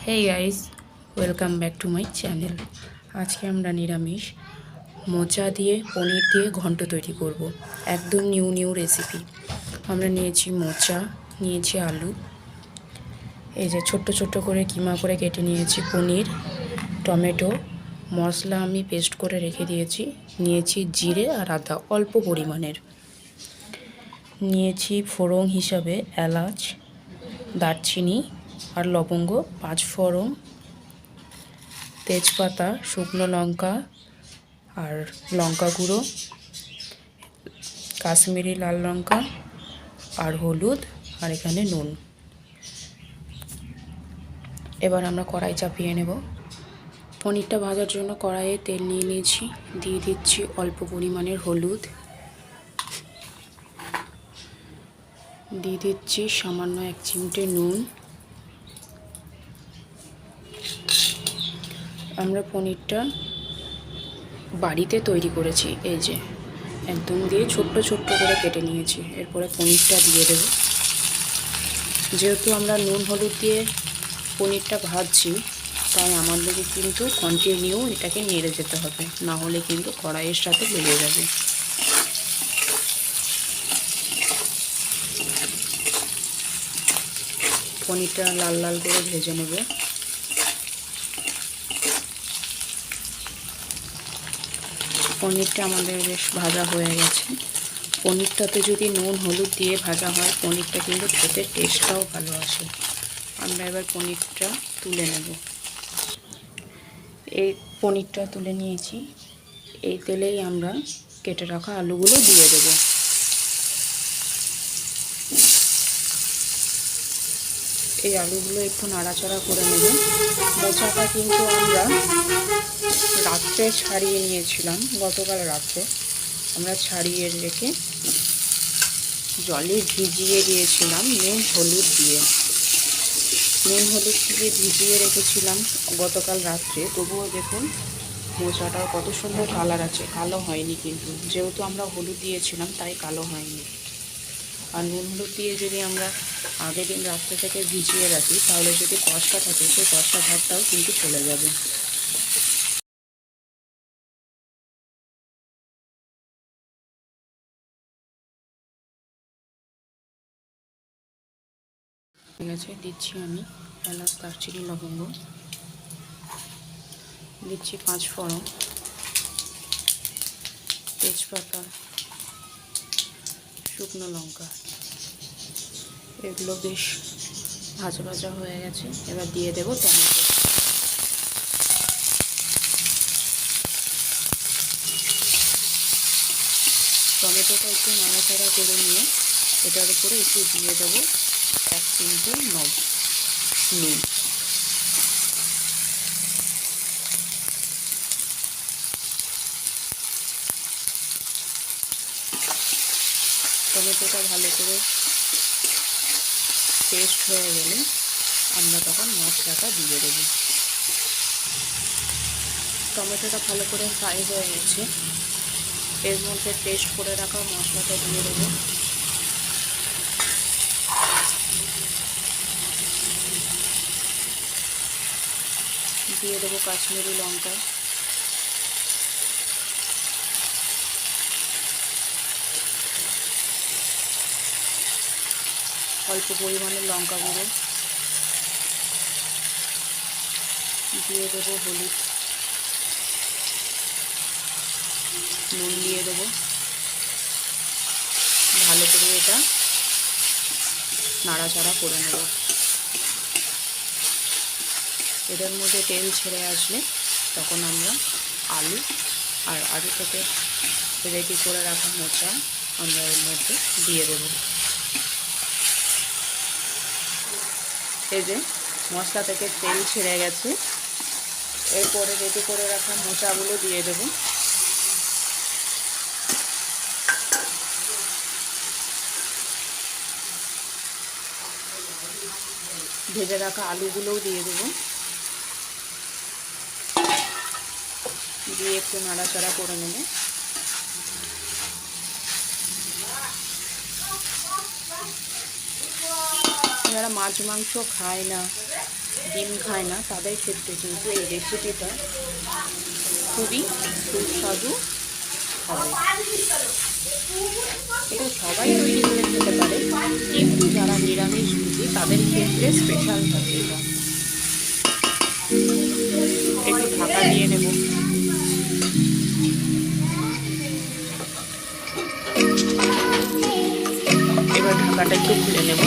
Hey guys, welcome back to my channel. আজকে আমরা নিরামিষ মোচা দিয়ে পনির দিয়ে ঘন্ট তৈরি করব। একদম নিউ রেসিপি। আমরা নিয়েছি মোচা, নিয়েছি আলু, এই যে ছোট্ট ছোট্ট করে কিমা করে কেটে নিয়েছি পনির, টমেটো, মশলা আমি পেস্ট করে রেখে দিয়েছি, নিয়েছি জিরে আর আদা অল্প পরিমাণের, নিয়েছি ফোড়ন হিসাবে এলাচ, দারচিনি আর লবঙ্গ, 5 ফোড়ন, তেজপাতা, শুকনো লঙ্কা আর লঙ্কা গুঁড়ো, কাশ্মীরি লাল লঙ্কা আর হলুদ, আর এখানে নুন। এবার আমরা কড়াই চাপিয়ে নেব। পনিরটা ভাজার জন্য কড়াইয়ে তেল নিয়ে নিয়েছি, দিয়ে দিচ্ছি অল্প পরিমাণের হলুদ, দিয়ে দিচ্ছি সামান্য 1 চিমটে নুন। আমরা পনিরটা বাড়িতে তৈরি করেছি, এই যে একদম দিয়ে ছোট্ট ছোট্ট করে কেটে নিয়েছি। এরপরে পনিরটা দিয়ে দেব। যেহেতু আমরা নুন হলুদ দিয়ে পনিরটা ভাজছি, তাই আমাদেরকে কিন্তু কন্টিনিউ এটাকে নেড়ে যেতে হবে, না হলে কিন্তু কড়াইয়ের সাথে লেগে যাবে। পনিরটা লাল লাল করে ভেজে নেব। পনিরটা আমাদের বেশ ভাজা হয়ে গেছে। পনিরটাতে যদি নুন হলুদ দিয়ে ভাজা হয়, পনিরটা কিন্তু খেতে টেস্টটাও ভালো আসে। আমরা এবার পনিরটা তুলে নেব। এই পনিরটা তুলে নিয়েছি। এই তেলেই আমরা কেটে রাখা আলুগুলো দিয়ে দেব। এই আলুগুলো একটু নাড়াচাড়া করে নেব। মোচাটা কিন্তু আমরা রাত্রে ছাড়িয়ে নিয়েছিলাম, গতকাল রাত্রে আমরা ছাড়িয়ে রেখে জলে ভিজিয়ে দিয়েছিলাম নুন হলুদ দিয়ে। নুন হলুদ দিয়ে ভিজিয়ে রেখেছিলাম গতকাল রাত্রে। তবুও দেখুন মোচাটার কত সুন্দর কালার আছে, কালো হয়নি কিন্তু, যেহেতু আমরা হলুদ দিয়েছিলাম তাই কালো হয়নি। আর নুন হলুদ দিয়ে যদি আমরা আগের দিন রাত্রে থেকে ভিজিয়ে রাখি, তাহলে যদি কষটা থাকে সেই কষটা ভাবটাও কিন্তু চলে যাবে। ঠিক আছে, দিচ্ছি আমি এলাচ, দারচিনি, লবঙ্গ, দিচ্ছি 5 ফোড়ন, তেজপাতা, শুকনো লঙ্কা। এগুলো বেশ ভাজা ভাজা হয়ে গেছে। এবার দিয়ে দেব টমেটো। টমেটোটা একটু নাড়াচাড়া করে নিয়ে এটার উপরে একটু দিয়ে দেবো 1 চিমটে নুন। টমেটোটা ভালো করে পেস্ট হয়ে গেলে আমরা তখন মশলাটা দিয়ে দেবো। টমেটোটা ভালো করে ফ্রাই হয়ে গেছে। এর মধ্যে পেস্ট করে রাখা মশলাটা দিয়ে দেবো। দিয়ে দেবো কাশ্মীরি লঙ্কা, অল্প পরিমাণে লঙ্কা গুঁড়ো, দিয়ে দেবো হলুদ, নুন দিয়ে দেবো। ভালো করে এটা নাড়াচাড়া করে নেব। এটার মধ্যে তেল ছেড়ে আসলে তখন আমরা আলু আর আলু থেকে রেডি করে রাখা মোচা আমরা এর মধ্যে দিয়ে দেব। এই যে মশলা থেকে তেল ছেড়ে গেছে। এরপরে রেডি করে রাখা মোচাগুলো দিয়ে দেব। ভেজে রাখা আলুগুলোও দিয়ে দেব, দিয়ে একটু নাড়াচাড়া করে নেব। যারা মাছ মাংস খায় না ডিম খায় না তাদের ক্ষেত্রে কিন্তু এই রেসিপিটা খুবই সুস্বাদু হবে। এটা সবাই তৈরি করে খেতে পারে, কিন্তু যারা নিরামিষভোজী তাদের ক্ষেত্রে স্পেশাল থাকে এটা। একটু ঢাকা দিয়ে নেব। এবার ঢাকাটা একটু খুলে নেব।